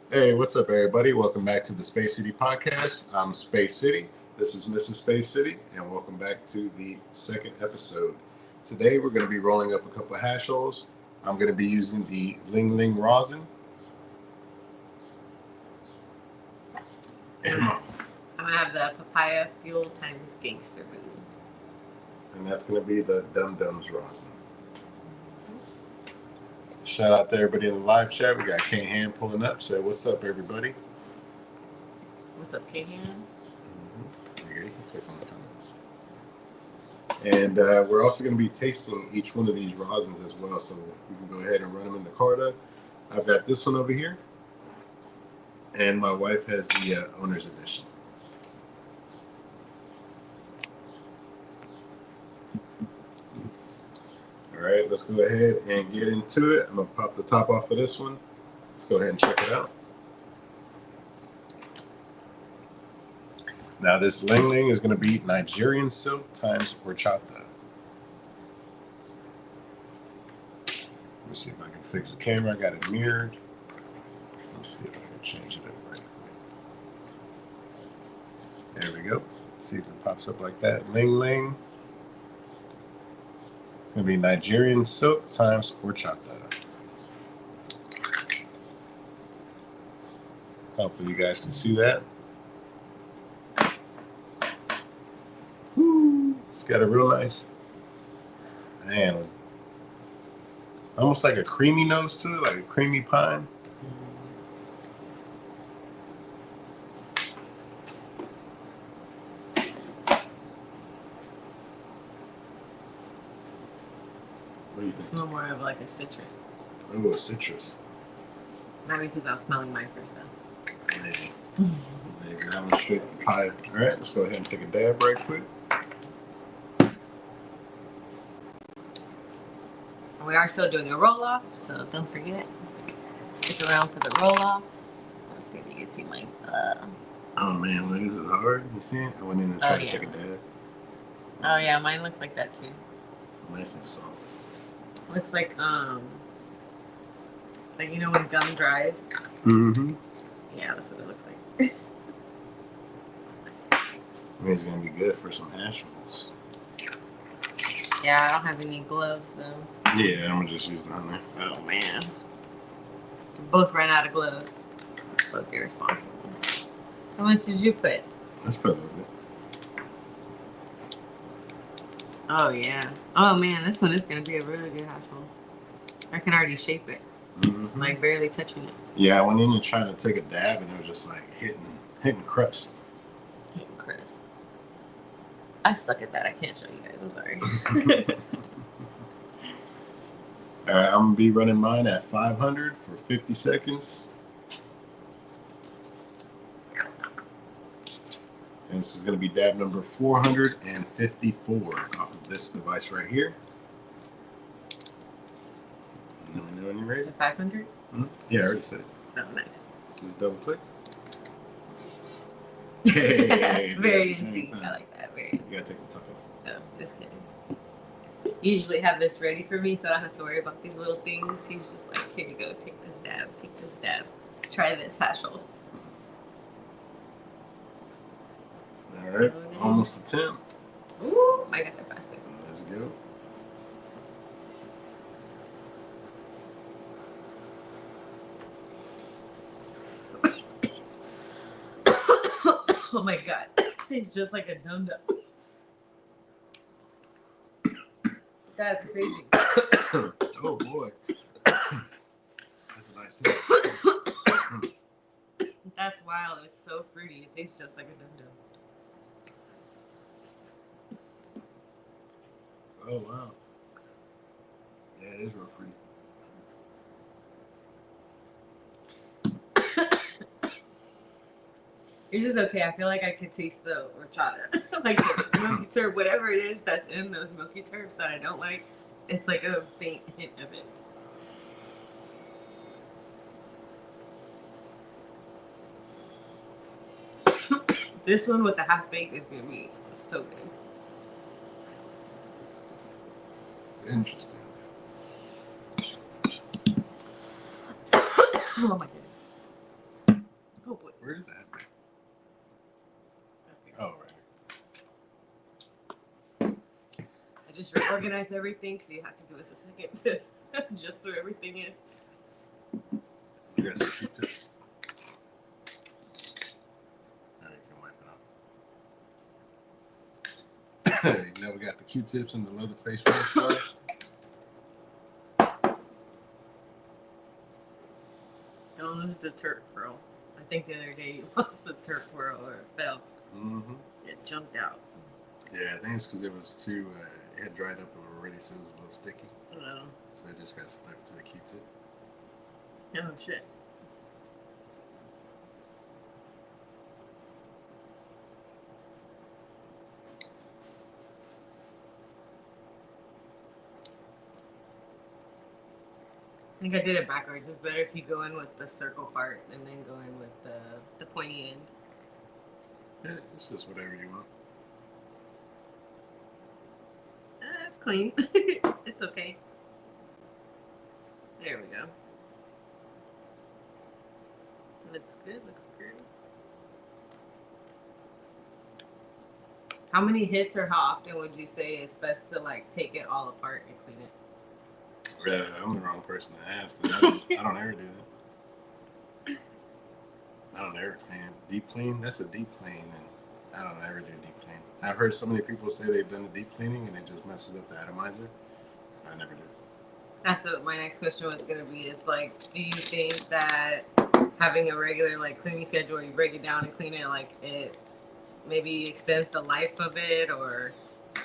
Hey, what's up, everybody? Welcome back to the Space City podcast. I'm Space City. This is Mrs. Space City, and welcome back to the second episode. Today, we're going to be rolling up a couple of hash holes. I'm going to be using the Ling Ling rosin. I'm gonna have the papaya fuel times gangster boo. And that's going to be the Dum Dums rosin. Shout out to everybody in the live chat. We got K Han pulling up. Say, what's up, everybody? What's up, K-Han? You can click on the comments. And we're also going to be tasting each one of these rosins as well, so we can go ahead and run them in the Carta. I've got this one over here, and my wife has the owner's edition. All right, let's go ahead and get into it. I'm going to pop the top off of this one. Let's go ahead and check it out. Now, this Ling Ling is going to be Nigerian silk times horchata. Let me see if I can fix the camera. I got it mirrored. Let's see if I can change it up right quick. There we go. Let's see if it pops up like that. Ling Ling. It's going to be Nigerian silk times horchata. Hopefully you guys can see that. Woo. It's got a real nice, man, almost like a creamy nose to it, like a creamy pine. What do you think? Smell more of like a citrus. Oh, a citrus. Maybe because I was smelling mine first though. Maybe. Maybe that one's straight papaya. All right, let's go ahead and take a dab right quick. We are still doing a roll off, so don't forget. Stick around for the roll off. Let's see if you can see my. Oh man, look, this is hard. You see it? I went in and tried to take a dab. Oh yeah, mine looks like that too. Nice and soft. Looks like you know when gum dries. Mm-hmm. Yeah, that's what it looks like. I mean, it's gonna be good for some hash rolls. Yeah, I don't have any gloves though. Yeah, I'm gonna just use the hunter. Oh man. We both ran out of gloves. Both irresponsible. How much did you put? That's probably a little bit. Oh yeah. Oh man, this one is gonna be a really good hash roll. I can already shape it. Mm-hmm. Like barely touching it. Yeah, I went in and tried to take a dab, and it was just like hitting crust. Hitting crust. I suck at that. I can't show you guys. I'm sorry. All right, I'm gonna be running mine at 500 for 50 seconds. And this is gonna be dab number 454 off of this device right here. And let me know when you're ready. 500? Mm-hmm. Yeah, I already said it. Oh, nice. Just double click. Hey, very easy. I like that. Very. You gotta take the top off. No, just kidding. Usually have this ready for me so I don't have to worry about these little things. He's just like, here you go, take this dab. Try this hash roll. All right, almost to 10. Ooh, I got that faster. Let's go. Oh my god, it tastes just like a Dum Dum. That's crazy. Oh boy. That's a nice hit. That's wild. It's so fruity. It tastes just like a Dum Dum. Oh wow. Yeah, it is real fruity. It's just okay. I feel like I could taste the horchata. Like the milky turb, whatever it is that's in those milky turbs that I don't like. It's like a faint hint of it. This one with the half baked is gonna be so good. Interesting. Oh my goodness. Where is that? Okay. Oh, right. I just reorganized everything, so you have to give us a second to adjust where everything is. You got some Q-tips. All right, you can wipe it off. Now we got the Q-tips and the Leatherface Rockstar. Don't lose the turf pearl. I think the other day you lost the turf pearl or it fell. Mm-hmm. It jumped out. Yeah, I think it's because it was too, it had dried up already, so it was a little sticky. Oh, So it just got stuck to the Q-tip. oh shit. I think I did it backwards. It's better if you go in with the circle part and then go in with the pointy end. Yeah, it's just whatever you want. It's clean. It's okay. There we go. Looks good, looks good. How many hits or how often would you say it's best to like take it all apart and clean it? Yeah, I'm the wrong person to ask. 'Cause I don't ever do that. I don't ever clean. Deep clean? That's a deep clean, and I don't ever do deep clean. I've heard so many people say they've done the deep cleaning and it just messes up the atomizer. So I never do. That's what my next question was gonna be. Is like, do you think that having a regular like cleaning schedule, you break it down and clean it, like it maybe extends the life of it or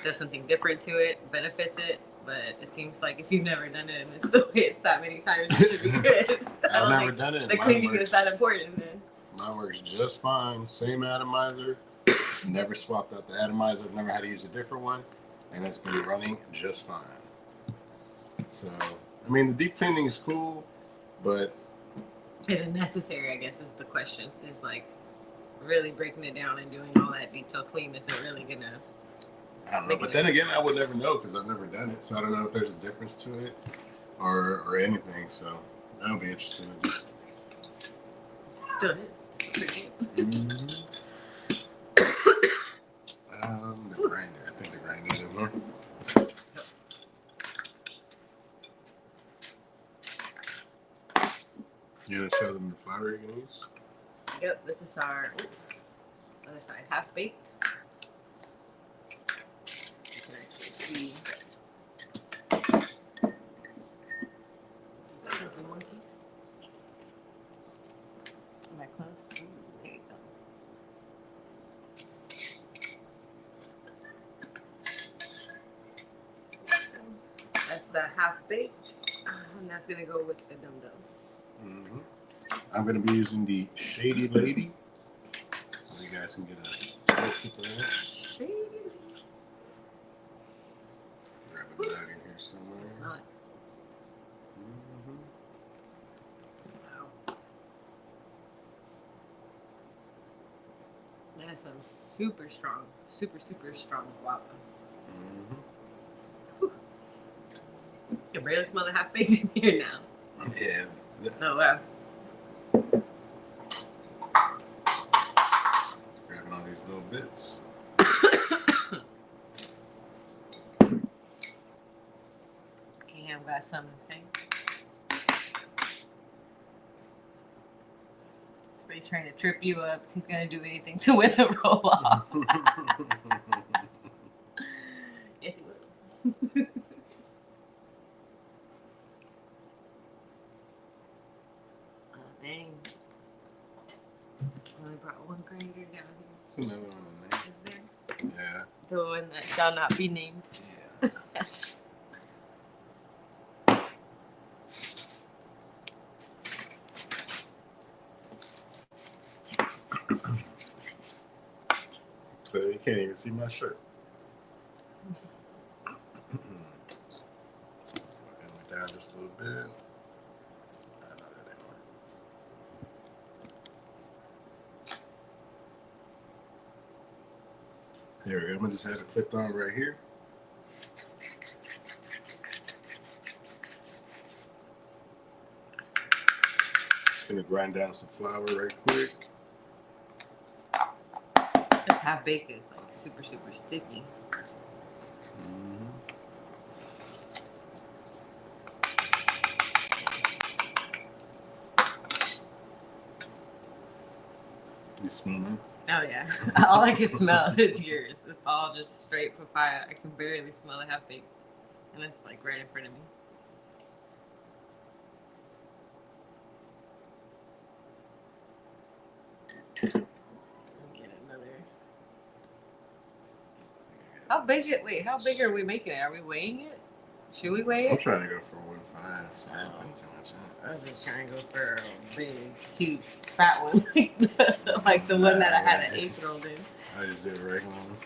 does something different to it, benefits it? But it seems like if you've never done it and it still hits that many times, it should be good. I've never done it. The cleaning is that important then. Mine works just fine. Same atomizer. Never swapped out the atomizer. Never had to use a different one, and it's been running just fine. So, I mean, the deep cleaning is cool, but is it necessary? I guess is the question. Is like really breaking it down and doing all that detailed clean. Is it really gonna? I don't know. But then again, I would never know because I've never done it, so I don't know if there's a difference to it or anything. So that'll be interesting to do. Still is. The grinder. I think the grinder's in there. You gonna show them the flour you're gonna use? Yep, this is our other side, half baked. You can actually see these chunky monkeys. Am I close? Ooh, there you go. That's the half baked, and that's gonna go with the dum dums. Mm-hmm. I'm gonna be using the Shady Lady, so you guys can get a close up of that. Shady Lady. Grab a bag in here somewhere. It's not. Mm-hmm. Wow. That's some super strong guava. Mm-hmm. You can barely smell the half baked in here now. Yeah. Oh wow. Grabbing all these little bits. Cam got something to say. Spray's trying to trip you up. He's gonna do anything to win the roll off. Yes, he will. Oh, dang. Only brought one grinder down here. There's another one in there. Is there? Yeah. The one that shall not be named. Yeah. So you can't even see my shirt. And we're down just a little bit. I know that didn't work. There we go. I'm gonna just have it clipped on right here. Just gonna grind down some flour right quick. half baked is like super sticky. You smell them? Oh yeah. All I can smell is yours. It's all just straight papaya. I can barely smell the half baked, and it's like right in front of me. Get another. How big it? Wait, how big are we making it? Are we weighing it? Should we weigh it? I'm trying to go for 1.5. So I don't pay too much on. I was just trying to go for a big, huge, fat one, like the one that I had an 8 rolled in. I just did a regular one.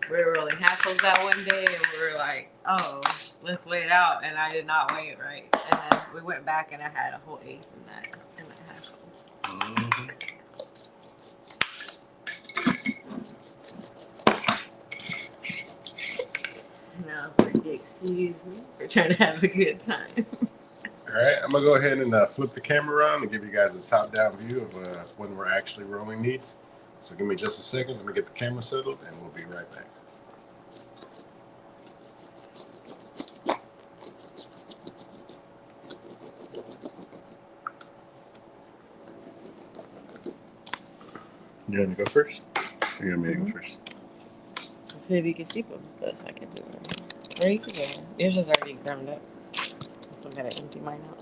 We were rolling hash-rolls that one day, and we were like, "Oh, let's weigh it out." And I did not weigh it right, and then we went back, and I had a whole 8 in that hash-roll. Mm-hmm. And I was like, "Excuse me for trying to have a good time." All right, I'm gonna go ahead and flip the camera around and give you guys a top-down view of when we're actually rolling these. So give me just a second. Let me get the camera settled, and we'll be right back. You want me to go first? Or you want me to go first? Let's see if you can see them, because I can do it. Or you can go. Yours is already ground up. I still gotta empty mine out.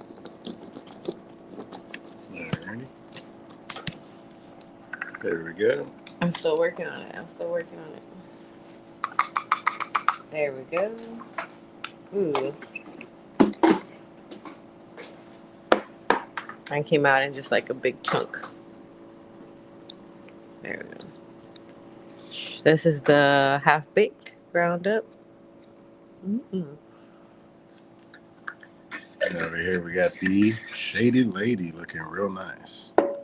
Alrighty. There we go. I'm still working on it. There we go. Ooh. Mine came out in just like a big chunk. There we go. This is the half-baked ground up. Mm-hmm. And over here we got the Shaded Lady looking real nice. And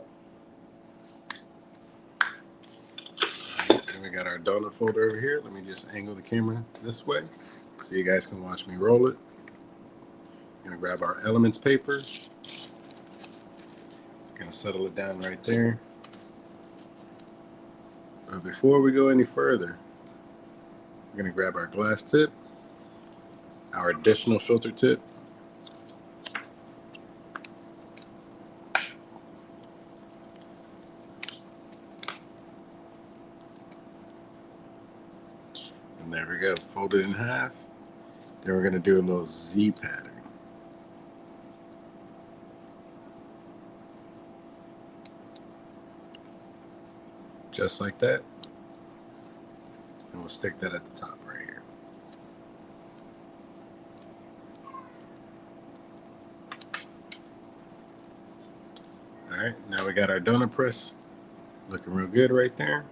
we got our donut folder over here. Let me just angle the camera this way so you guys can watch me roll it. Gonna grab our elements paper. Gonna settle it down right there. But before we go any further, we're gonna grab our glass tip, our additional filter tip, and there we go, fold it in half. Then we're gonna do a little Z pattern. Just like that. And we'll stick that at the top right here. All right, now we got our donut press looking real good right there.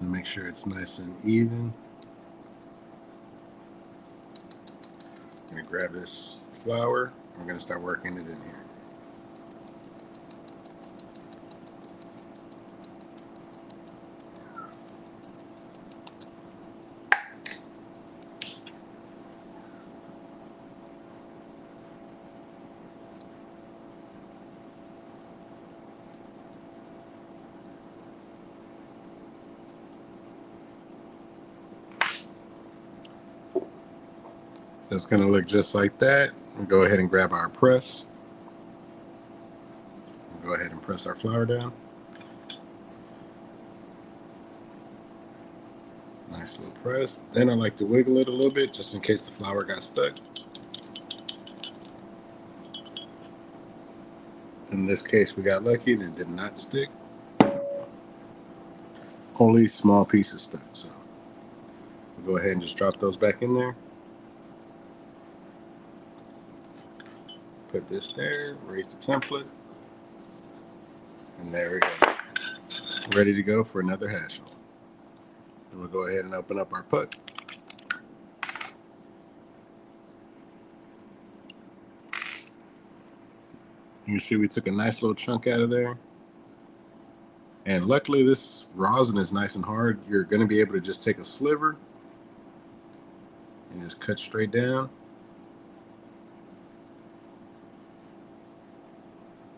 And make sure it's nice and even. I'm gonna grab this flour. We're gonna start working it in here. So it's gonna look just like that. We'll go ahead and grab our press. We'll go ahead and press our flour down. Nice little press. Then I like to wiggle it a little bit just in case the flour got stuck. In this case, we got lucky and it did not stick. Only small pieces stuck. So we'll go ahead and just drop those back in there. Put this there, raise the template. And there we go. Ready to go for another hash roll. And we'll go ahead and open up our puck. You see we took a nice little chunk out of there. And luckily this rosin is nice and hard. You're going to be able to just take a sliver and just cut straight down.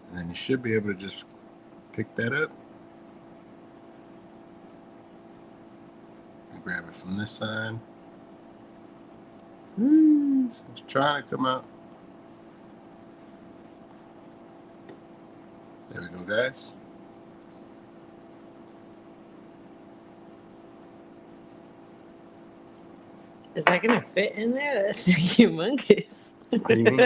And then you should be able to just pick that up Grab it from this side. It's trying to come out. There we go, guys. Is that gonna fit in there? That's humongous. What do you mean?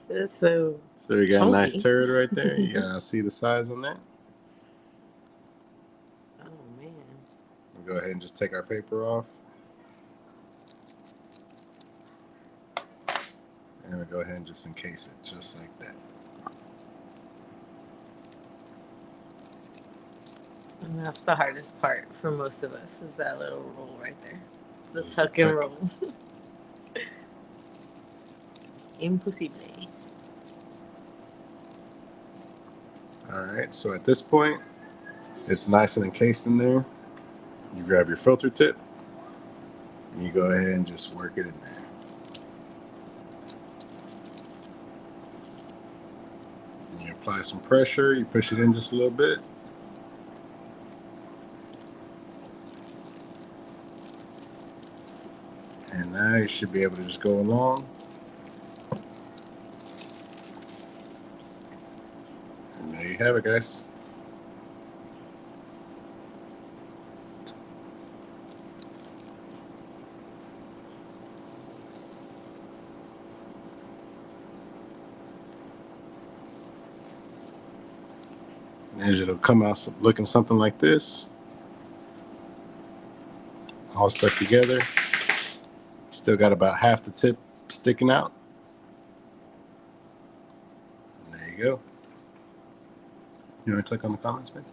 That's so. So you got chunky. a nice turd right there. You gotta see the size on that. Oh man. We'll go ahead and just take our paper off. And we'll go ahead and just encase it just like that. And that's the hardest part for most of us is that little roll right there. The tuck and roll. It's impossible. All right, so at this point, it's nice and encased in there. You grab your filter tip, and you go ahead and just work it in there. And you apply some pressure, you push it in just a little bit. And now you should be able to just go along. And there you have it, guys. And it'll come out looking something like this. All stuck together. Still got about half the tip sticking out. And there you go. You want to click on the comments, man?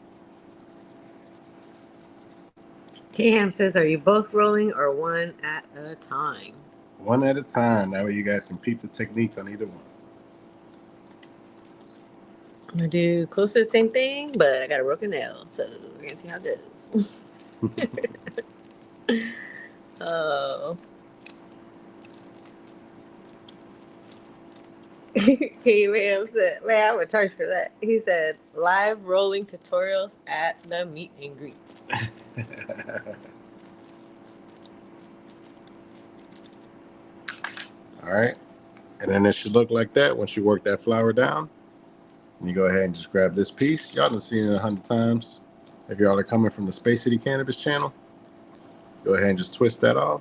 K-Ham says, are you both rolling or one at a time? One at a time. That way you guys can peep the techniques on either one. I'm gonna do close to the same thing, but I got a broken nail, so we're gonna see how it goes. Oh. K-Ham said, man, I would charge for that. He said, live rolling tutorials at the meet and greet. All right. And then it should look like that once you work that flour down. And you go ahead and just grab this piece. Y'all done seen it 100 times. If y'all are coming from the Space City Cannabis channel, go ahead and just twist that off.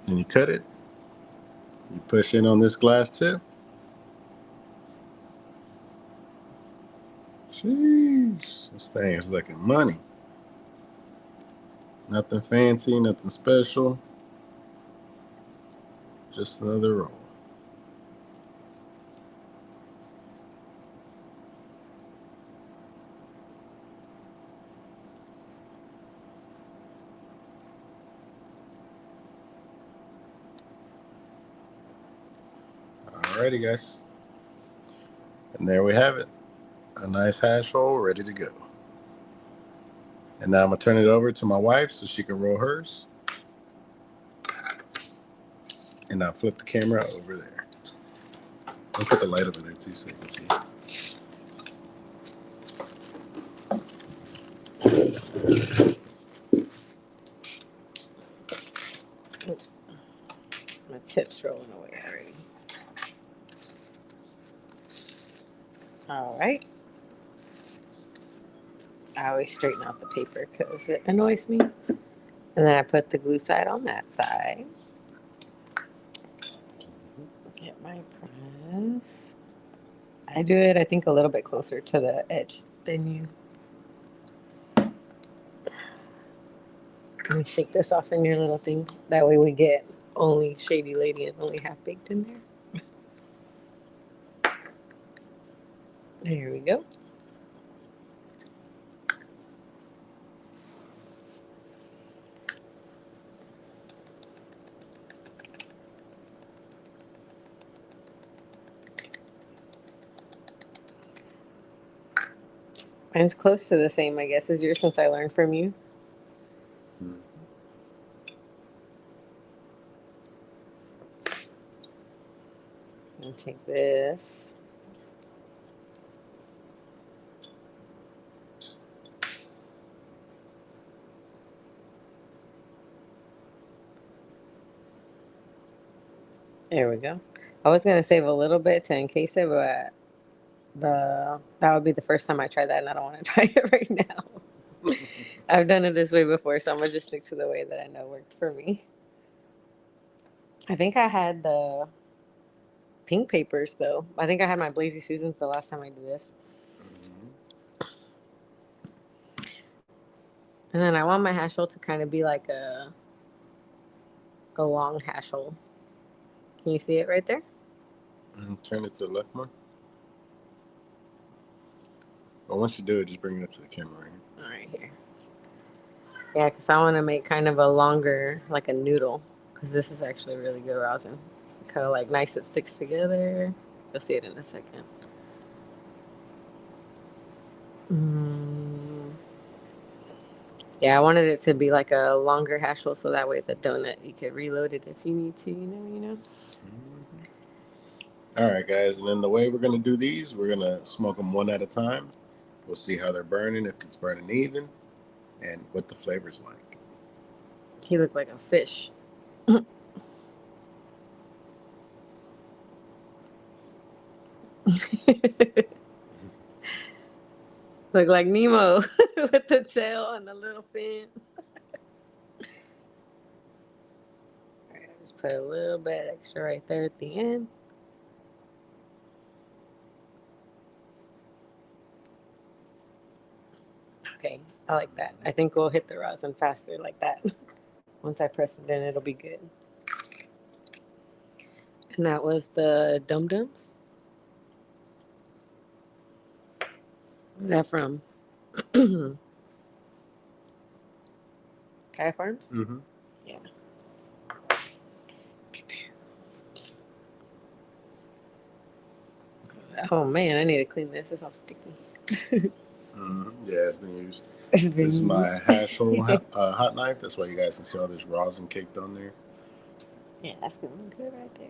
And you cut it. You push in on this glass tip. Jeez, this thing is looking money. Nothing fancy, nothing special. Just another roll. Alrighty, guys. And there we have it. A nice hash roll ready to go. And now I'm going to turn it over to my wife so she can roll hers. And I'll flip the camera over there. I'll put the light over there too so you can see. My tip's rolling away already. All right. I always straighten out the paper because it annoys me. And then I put the glue side on that side. Get my press. I do it, I think, a little bit closer to the edge than you. Let me shake this off in your little thing. That way we get only Shady Lady and only half baked in there. There we go. Mine's close to the same, I guess, as yours since I learned from you. take this. There we go. I was gonna save a little bit to encase it, but that would be the first time I try that, and I don't want to try it right now. I've done it this way before, so I'm gonna just stick to the way that I know worked for me. I think I had the pink papers though. I think I had my Blazy Susans the last time I did this. And then I want my hash hole to kind of be like a long hash hole. Can you see it right there? Turn it to the left more. Well, once you do it, just bring it up to the camera right here. All right, here. Yeah, because I want to make kind of a longer, like a noodle, because this is actually really good rosin. Kind of like nice, it sticks together. You'll see it in a second. Yeah, I wanted it to be like a longer hash hole, so that way the donut, you could reload it if you need to, you know. All right, guys, and then the way we're gonna do these, we're gonna smoke them one at a time. We'll see how they're burning, if it's burning even, and what the flavor's like. He looked like a fish. Look like Nemo with the tail and the little fin. All right, just put a little bit extra right there at the end. Okay, I like that. I think we'll hit the rosin faster like that. Once I press it in, it'll be good. And that was the Dum Dums. Where's that from? Kai Farms? Mm-hmm. Yeah. Oh man, I need to clean this. It's all sticky. Yeah, it's been used. It's been This is my used. hash hole hot knife. That's why you guys can see all this rosin caked on there. Yeah, that's gonna look good right there.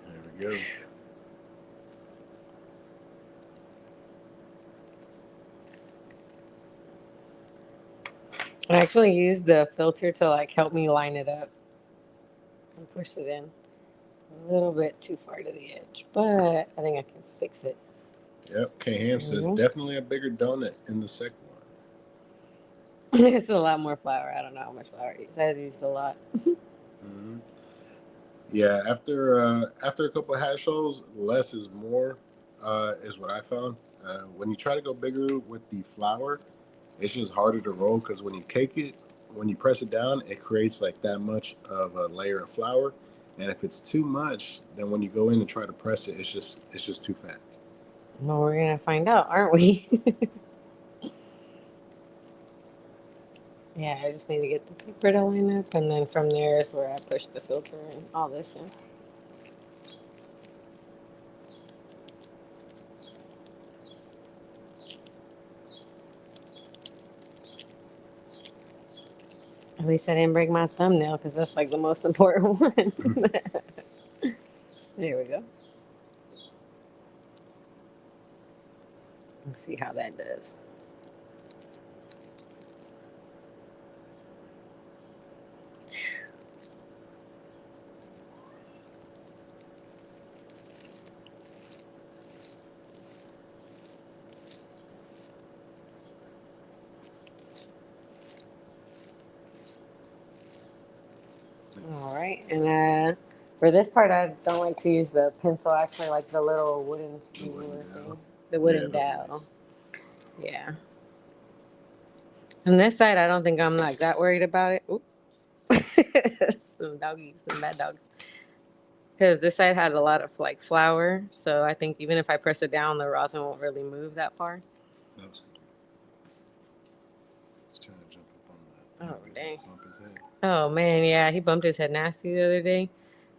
There we go. I actually used the filter to like help me line it up and push it in a little bit too far to the edge, but I think I can fix it. Yep, K Ham says definitely a bigger donut in the second one. It's a lot more flour. I don't know how much flour I use. I used a lot. Yeah, after a couple of hash holes, less is more, is what I found. When you try to go bigger with the flour, it's just harder to roll because when you cake it, when you press it down, it creates like that much of a layer of flour. And if it's too much, then when you go in and try to press it, it's just too fat. Well, we're gonna find out, aren't we? Yeah, I just need to get the paper to line up, and then from there is where I push the filter and all this in. At least I didn't break my thumbnail because that's like the most important one. There we go. Let's see how that does. All right, and for this part, I don't like to use the pencil. I actually like the little wooden skewer thing, the wooden dowel. Nice. Yeah. On this side, I don't think I'm like that worried about it. Oop. Some doggies, some bad dogs. Because this side had a lot of like flour, so I think even if I press it down, the rosin won't really move that far. That's He's trying to jump up on that. Oh dang! Bump his head. Oh man, yeah, he bumped his head nasty the other day.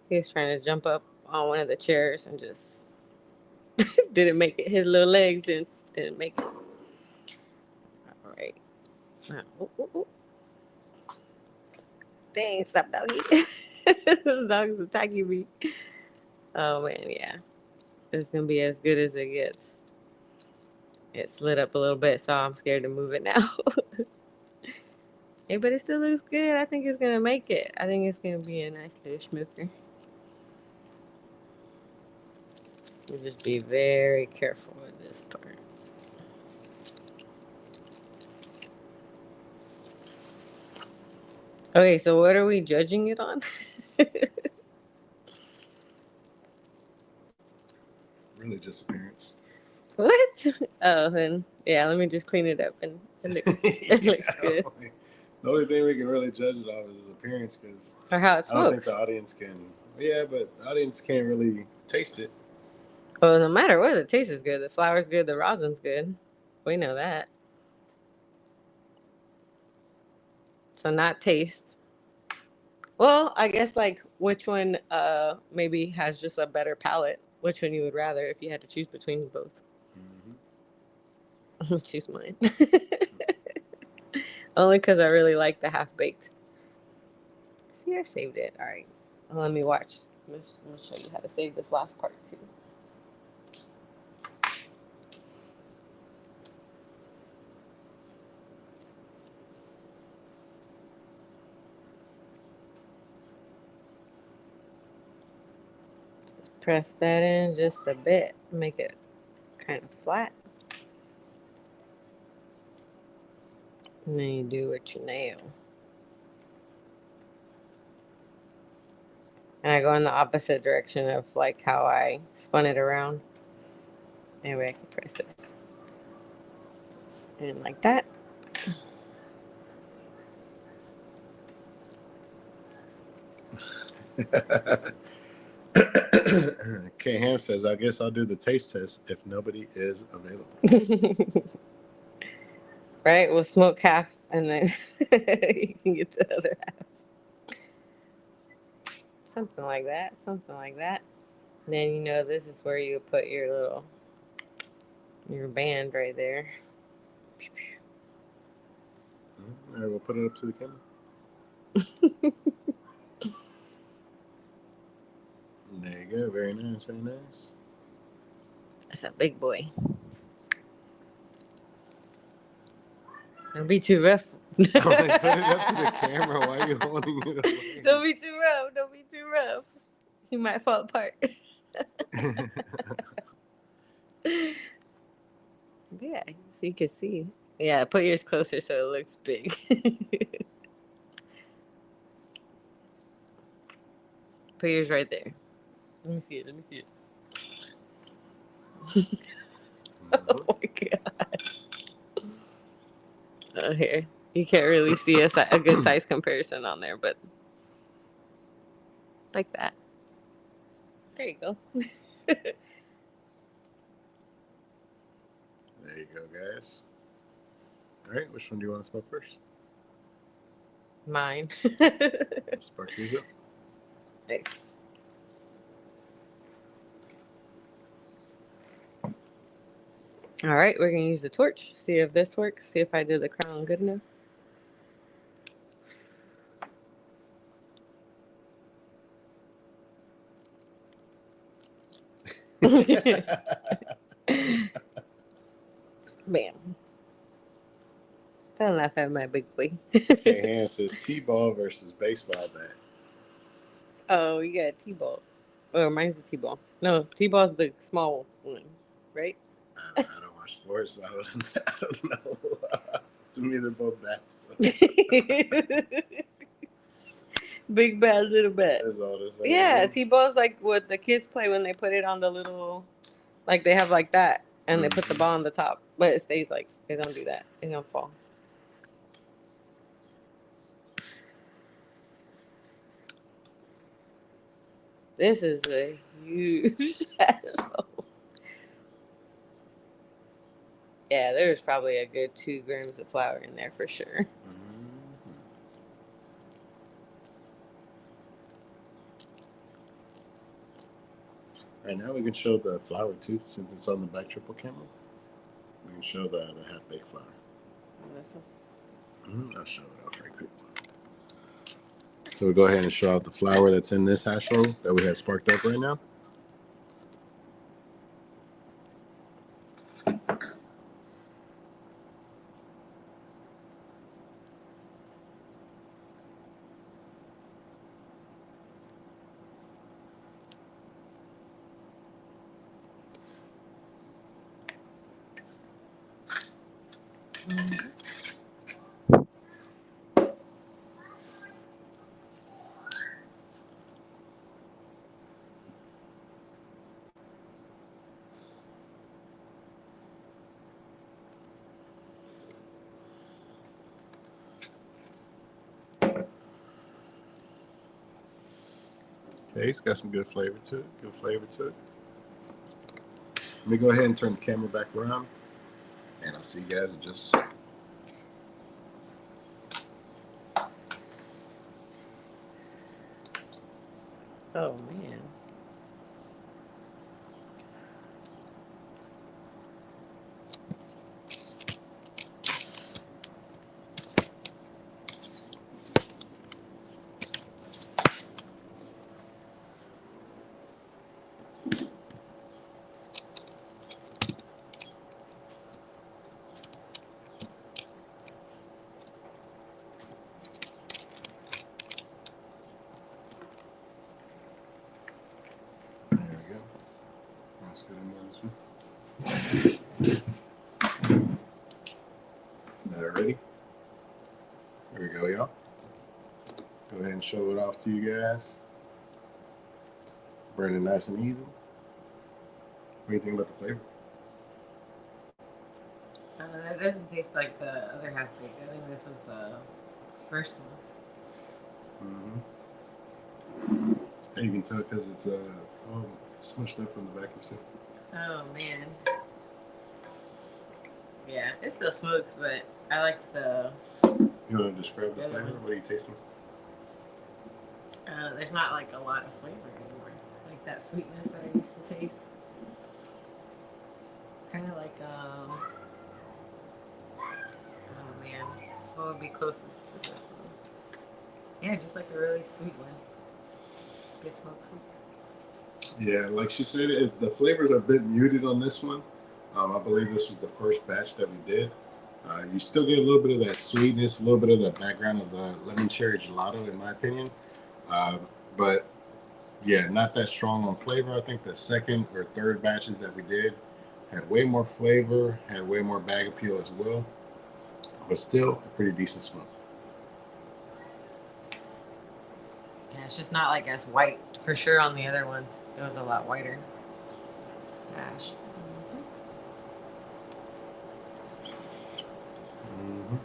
He was trying to jump up on one of the chairs and just didn't make it. His little legs didn't make it. All right. Ooh, ooh, ooh. Dang, stop, doggy. The dog's attacking me. Oh man, yeah. It's gonna be as good as it gets. It slid up a little bit, so I'm scared to move it now. Hey, but it still looks good. I think it's gonna make it. I think it's gonna be a nice little smoker. We'll just be very careful with this part. Okay, so what are we judging it on? Really just appearance. What? Oh, then yeah. Let me just clean it up, and it looks good. The only thing we can really judge it off is his appearance, because Or how it I don't think smokes. the audience can. Yeah, but the audience can't really taste it. Well, no matter what, the taste is good. The flour's good. The rosin's good. We know that. So not taste. Well, I guess like which one maybe has just a better palate. Which one you would rather if you had to choose between both? Mm-hmm. Choose mine. Only because I really like the half baked. See, I saved it. All right. Well, let me watch. I'm gonna show you how to save this last part too. Just press that in just a bit. Make it kind of flat. And then you do with your nail. And I go in the opposite direction of like how I spun it around. Anyway, I can press this. And like that. K Ham says, I guess I'll do the taste test if nobody is available. Right? We'll smoke half and then you can get the other half. Something like that. Something like that. And then you know this is where you put your band right there. All right, we'll put it up to the camera. There you go. Very nice. Very nice. That's a big boy. Don't be too rough. I'm like, put it up to the camera. Why are you holding it away? Don't be too rough. Don't be too rough. He might fall apart. Yeah, so you can see. Yeah, put yours closer so it looks big. Put yours right there. Let me see it. Let me see it. Oh my god. Oh, here. You can't really see a good size comparison on there, but like that. There you go. There you go, guys. All right, which one do you want to smoke first? Mine. Spark yours up. Thanks. All right, we're going to use the torch. See if this works. See if I did the crown good enough. Bam. Don't laugh at my big boy. K Ham says T-ball versus baseball bat. Oh, you got a T-ball. Oh, mine's a T-ball. No, T-ball's the small one, right? I don't watch sports, so I don't know. To me, they're both bats. So. Big bat, little bat. That's all the same. Yeah, T-ball's like what the kids play when they put it on the little, like they have like that, and they put the ball on the top, but it stays like, they don't do that. It don't fall. This is a huge asshole. Yeah, there's probably a good 2 grams of flour in there for sure. Right now, we can show the flour too, since it's on the back triple camera. We can show the half-baked flour. Oh, this one? I'll show it off right quick. So we'll go ahead and show out the flour that's in this hash roll that we have sparked up right now. Okay, it's got some good flavor to it. Good flavor to it. Let me go ahead and turn the camera back around, and I'll see you guys in just a second. Oh man. There we go. That's good in this one. Alrighty. There we go, y'all. Go ahead and show it off to you guys. Burning nice and even. What do you think about the flavor? That doesn't taste like the other half baked. I think this was the first one. Mm-hmm. And you can tell because it's all smushed up from the vacuum seal. Oh man. Yeah, it still smokes, but I like the. You want to describe the flavor? What are you tasting? There's not like a lot of flavor anymore. Like that sweetness that I used to taste. Kind of like oh man, what would be closest to this one? Yeah, just like a really sweet one. Good smoke sweet. Yeah, like she said, the flavors are a bit muted on this one. I believe this was the first batch that we did. You still get a little bit of that sweetness, a little bit of the background of the lemon cherry gelato, in my opinion. But yeah, not that strong on flavor. I think the second or third batches that we did had way more flavor, had way more bag appeal as well, but still a pretty decent smoke. Yeah, it's just not like as white. For sure on the other ones, it was a lot whiter. Gosh. Mm-hmm.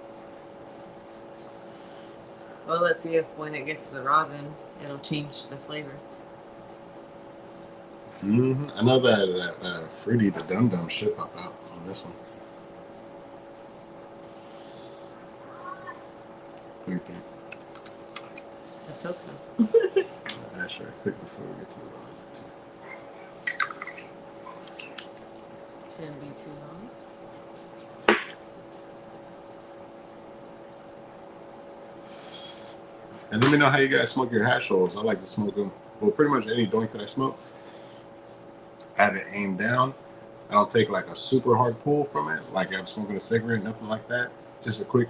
Well, let's see if when it gets to the rosin, it'll change the flavor. Mm-hmm. I know that fruity, the dum dum should pop out on this one. What do you think? Let's hope so. Actually, quick before we get to the rosin too. Shouldn't be too long. And let me know how you guys smoke your hash rolls. I like to smoke them. Well, pretty much any joint that I smoke, I have it aimed down. I don't take like a super hard pull from it, like I'm smoking a cigarette, nothing like that. Just a quick,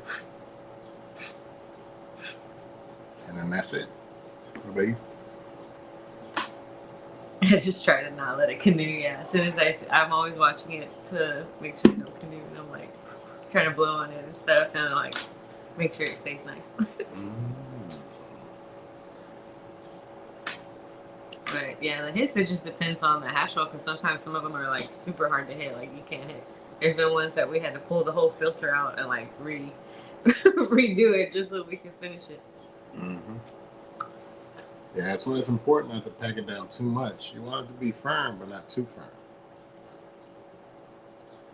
and then that's it. What about you? I just try to not let it canoe. Yeah, as soon as I'm always watching it to make sure it don't canoe. And I'm like trying to blow on it and stuff, and like make sure it stays nice. But yeah, the hits, it just depends on the hash roll, because sometimes some of them are like super hard to hit, like you can't hit. There's been ones that we had to pull the whole filter out and like redo it just so we could finish it. Mm-hmm. Yeah, that's why it's important not to pack it down too much. You want it to be firm, but not too firm.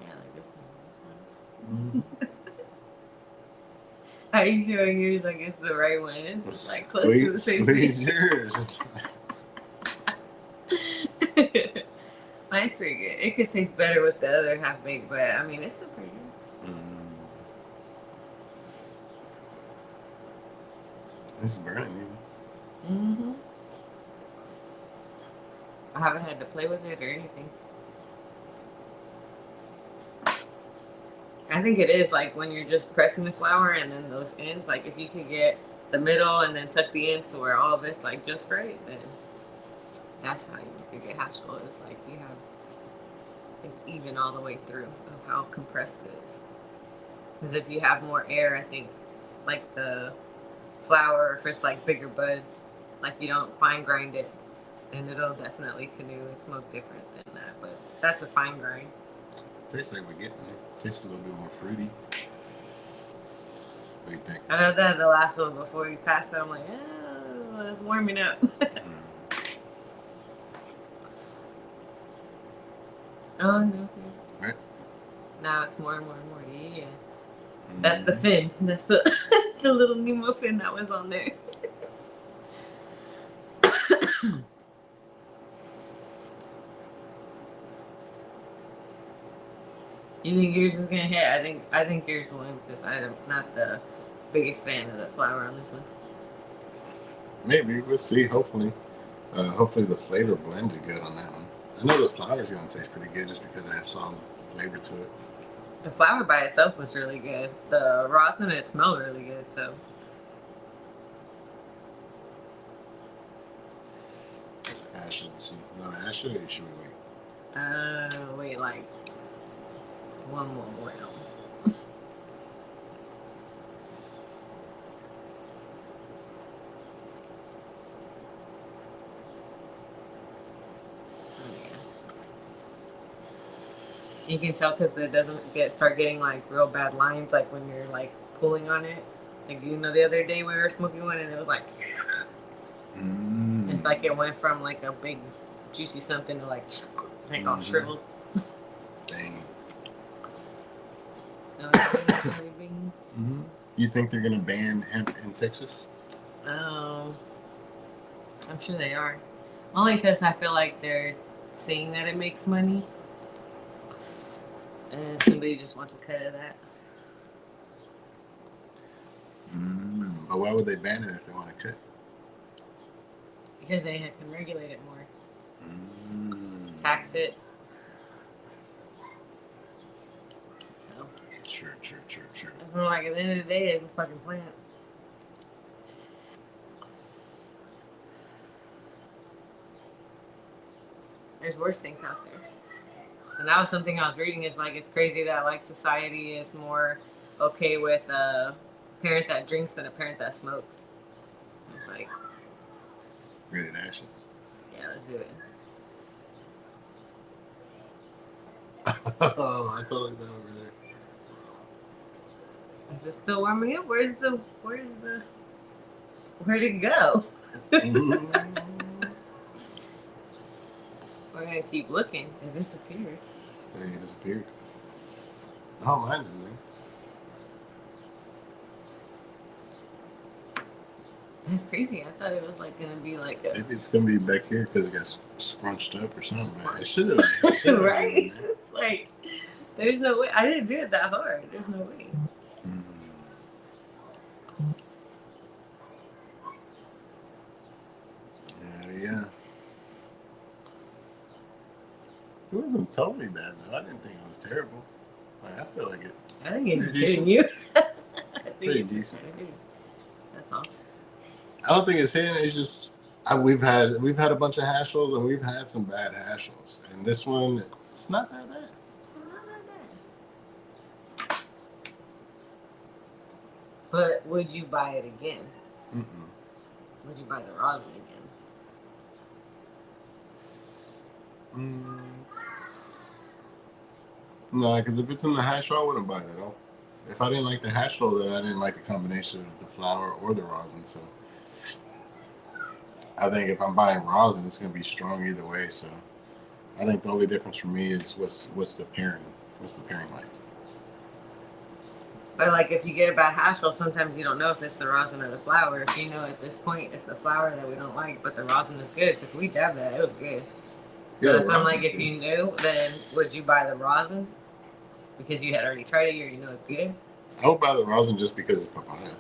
Yeah, like this one. Mm-hmm. Are you showing yours like it's the right one? It's like close to the same thing. Yours. Mine's pretty good. It could taste better with the other half baked, but I mean, it's still pretty good. This is burning, even. Mm-hmm. I haven't had to play with it or anything. I think it is like when you're just pressing the flower and then those ends, like if you could get the middle and then tuck the ends to where all of it's like just right, then that's how you make a good hash roll. It's like you have it's even all the way through of how compressed it is. Because if you have more air, I think like the flour, if it's like bigger buds, like you don't fine grind it, then it'll definitely canoe and smoke different than that. But that's a fine grind. Tastes like we're getting there. Tastes a little bit more fruity. What do you think? I thought that the last one before you passed it, I'm like, it's warming up. Oh no. Right? Now it's more and more and more. Yeah. That's the fin. That's the the little Nemo fin that was on there. You think yours is gonna hit? I think yours will win because I'm not the biggest fan of the flour on this one. Maybe we'll see. Hopefully the flavor blended good on that one. I know the flour is gonna taste pretty good just because it has solid flavor to it. The flour by itself was really good. The rosin, it smelled really good. So Let's ash it and see. You want to ash it or should we wait? wait, like one more round. You can tell because it doesn't start getting like real bad lines like when you're like pulling on it. Like the other day we were smoking one and it was like it's like it went from like a big juicy something to like all shriveled. Dang. Mm-hmm. You think they're gonna ban hemp in Texas? I'm sure they are. Only because I feel like they're seeing that it makes money. And somebody just wants a cut of that. But why would they ban it if they want to cut? Because they can regulate it more. Tax it. So. Sure. That's what, like, at the end of the day, it's a fucking plant. There's worse things out there. And that was something I was reading. Is like it's crazy that like society is more okay with a parent that drinks than a parent that smokes. It's like, ready to ash it? Yeah, let's do it. Oh, I totally thought over there. Is it still warming up? Where'd it go? We're gonna keep looking. It disappeared. Dang, it disappeared. Oh, mine's in there. That's crazy. I thought it was like gonna be like a. Maybe it's gonna be back here because it got scrunched up or something. But it should have. Right? Like, there's no way. I didn't do it that hard. There's no way. Yeah. It wasn't totally bad though. I didn't think it was terrible. Like, I feel like it. I think it's just hitting you. I think Pretty it's decent. That's all. I don't think it's hitting. It's just we've had a bunch of hash rolls and we've had some bad hash rolls, and this one it's not that bad. Not that bad. But would you buy it again? Would you buy the rosin again? No, because if it's in the hash roll, I wouldn't buy it at all. If I didn't like the hash roll, then I didn't like the combination of the flour or the rosin. So I think if I'm buying rosin, it's going to be strong either way. So I think the only difference for me is what's the pairing? What's the pairing like? But like if you get a bad hash roll, sometimes you don't know if it's the rosin or the flour. If you know at this point it's the flour that we don't like, but the rosin is good because we dabbed that. It was good. Yeah, so I'm like, if you knew, then would you buy the rosin? Because you had already tried it, you already know it's good. I would buy the rosin just because it's papaya.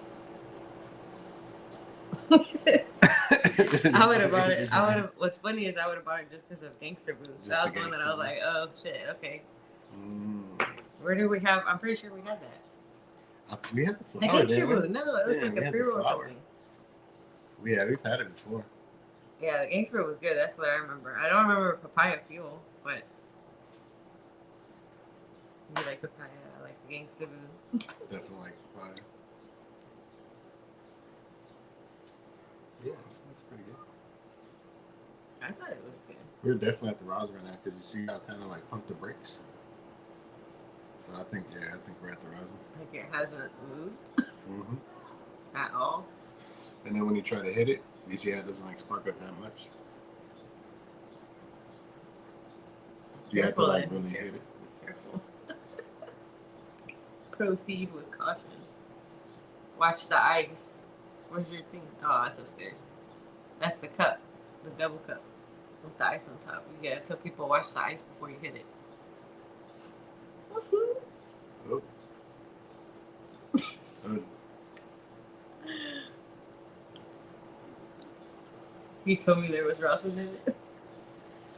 I would have bought it. I would have. What's funny is I would have bought it just because of Gangster Boo. Just That the was one that I Gangsta was like, oh shit, okay. Mm. Where do we have? I'm pretty sure we had that. We had the The flower, Gangster didn't we? Boo. No, it was Yeah, like we a had the pre-roll or flower. something. Yeah, we've had it before. Yeah, the Gangster Boo was good. That's what I remember. I don't remember Papaya Fuel, but you like Papaya. I like the Gangster Boo. Definitely like papaya. Yeah, it smells pretty good. I thought it was good. We're definitely at the rosin right now because you see how kind of like pump the brakes. So I think we're at the rosin. Like it hasn't moved Mm-hmm. at all. And then when you try to hit it, you see how it doesn't like spark up that much. You have to Careful, like Ed. really Careful. hit it. Careful. Proceed with caution. Watch the ice. Where's your thing? Oh, it's upstairs. That's the cup, the double cup with the ice on top. You gotta tell people watch the ice before you hit it. Oh. So, He told me there was rosin in it.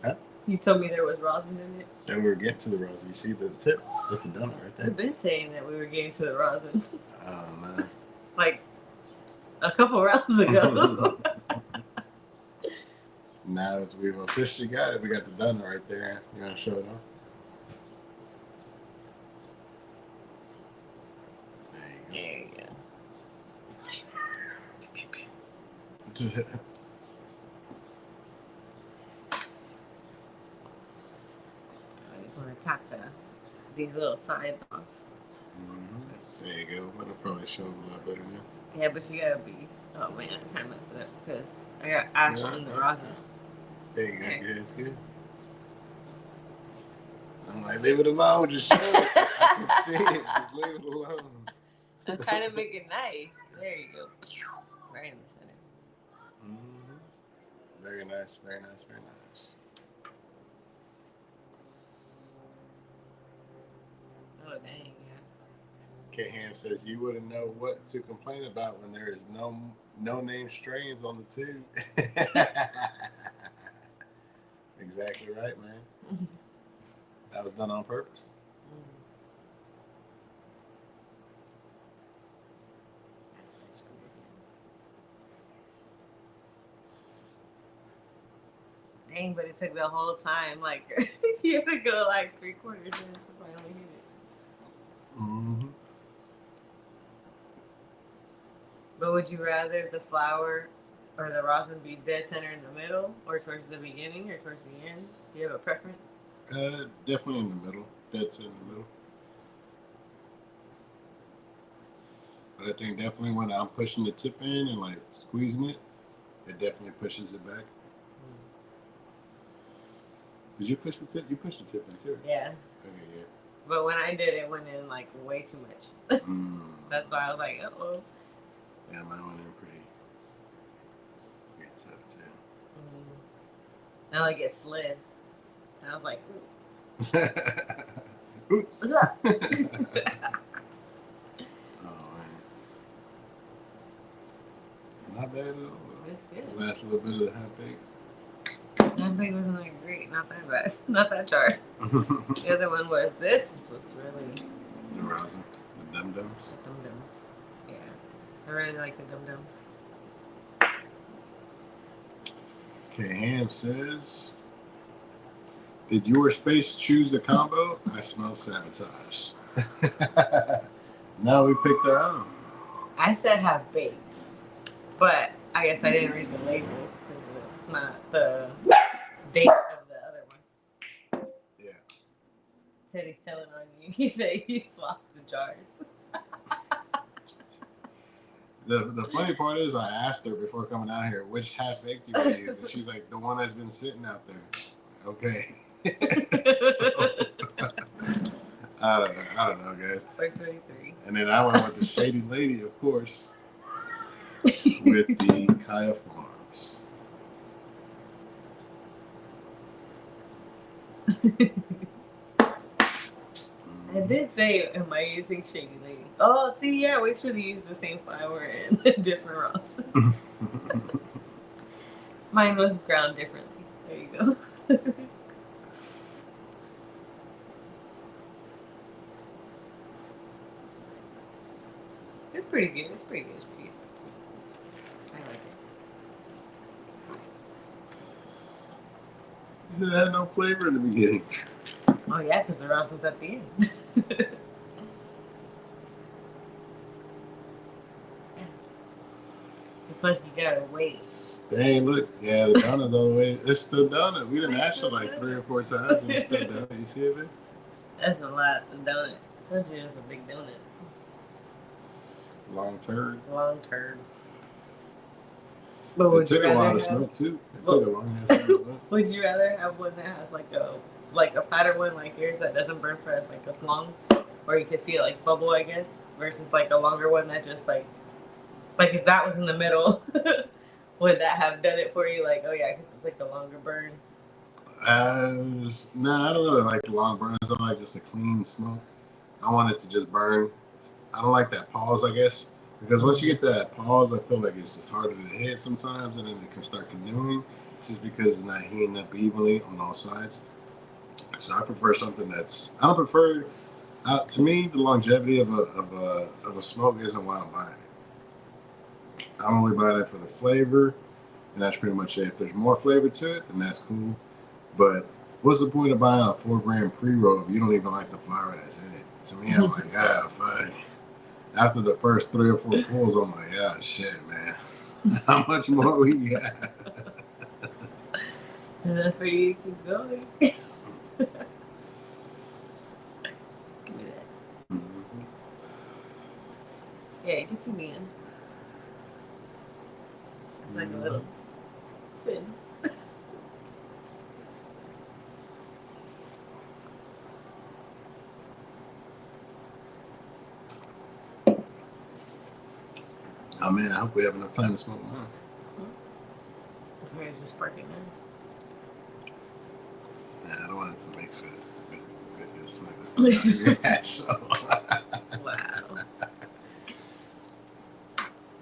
Huh? He told me there was rosin in it. then we were getting to the rosin. You see the tip? That's the donut right there. We've been saying that we were getting to the rosin Oh man. like a couple rounds ago. Now that we've officially got it, we got the donut right there. You want to show it off? There you There you go. go. I just want to tap these little sides off. Mm-hmm. There you go. It'll probably show a lot better now. Yeah, but you gotta be. Oh man, I kind of messed it up because I got ash in the rosin. There you go. Okay. Good. It's good. I'm like, leave it alone. Just show it. I can see it. Just leave it alone. I'm trying to make it nice. There you go. Right in the center. Mm-hmm. Very nice. Very nice. Very nice. Oh dang, yeah. K Ham says you wouldn't know what to complain about when there is no name strains on the tube. Exactly right, man. That was done on purpose. Dang, but it took the whole time. Like you had to go like 3/4 minutes to finally hit it. Mm-hmm. But would you rather the flour or the rosin be dead center in the middle, or towards the beginning, or towards the end? Do you have a preference? Definitely in the middle. That's in the middle. But I think definitely when I'm pushing the tip in and like squeezing it, it definitely pushes it back. Did you push the tip? You pushed the tip in too. Yeah. Okay, yeah. But when I did it, went in like way too much. That's why I was like, oh. Yeah, mine went in pretty tough too. Now like it slid. And I was like, oops. ooh. Oh man. Not bad at all. It's good. Last little bit of the hot bake. That big wasn't like great. Not that bad. Not that charred. The other one was this is what's really The rosin, the dum dums. the dum dums. Yeah. I really like the dum dums. Okay, Ham says, did your space choose the combo? I smell sabotage. No, we picked our own. I said have baked, but I guess I didn't read the label because it's not the date of the other one. Yeah. Teddy's telling on you. He said he swapped the jars. The funny part is I asked her before coming out here, which half baked you want to use? And she's like, the one that's been sitting out there. Okay. So, I don't know, guys. 423. And then I went with the Shady Lady, of course, with the Kaya Farms. I did say, am I using Shady Lady? Oh, see, yeah, we should use the same flour and different rosin. Mine was ground differently. There you go. It's pretty good. It's pretty good. It's pretty good. I like it. You said it had no flavor in the beginning. Oh yeah, because the rosin's at the end. It's like you gotta wait. Dang, look. Yeah, the donut's all the way. It's still donut. We didn't It's ask for still like donut. 3 or 4 times and it's still donut. You see it, man? That's a lot of donut. I told you it's a big donut. Long turd. Long turd. But It would you took a while rather to have? smoke too. It took a long ass time to smoke. Would you rather have one that has like a fatter one like yours that doesn't burn for like as long, or you can see it like bubble, I guess, versus like a longer one that just like if that was in the middle, would that have done it for you? Like, oh yeah, because it's like a longer burn. Nah, I don't really like the long burns. I like just a clean smoke. I want it to just burn. I don't like that pause, I guess, because once you get to that pause, I feel like it's just harder to hit sometimes, and then it can start canoeing, just because it's not heating up evenly on all sides. So I prefer something that's. I don't prefer. To me, the longevity of a smoke isn't why I'm buying it. I'm only buying it for the flavor, and that's pretty much it. If there's more flavor to it, then that's cool. But what's the point of buying a 4 gram pre-roll if you don't even like the flower that's in it? To me, I'm like, ah, fuck. After the first 3 or 4 pulls, I'm like, ah, shit, man. How much more we got? Enough for you to keep going. Give me that. Yeah, you can see me in. It's like a little fin. Oh man, I hope we have enough time to smoke now. We're just sparking now. Nah, I don't want it to mix with this smoke. It's gonna out of your ass, so. Wow.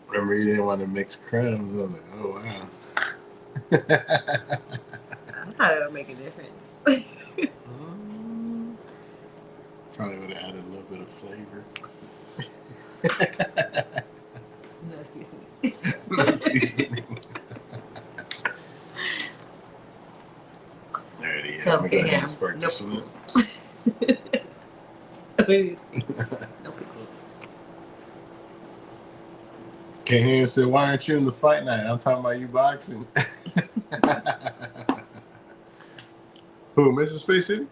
Remember, you didn't want to mix crumbs. I was like, oh wow. I thought it would make a difference. Probably would have added a little bit of flavor. No seasoning. No seasoning. There it is. I'm gonna go ahead and spark this one up. No pickles. Can't hear him say, why aren't you in the fight night? I'm talking about you boxing. Who, Mr. Space City?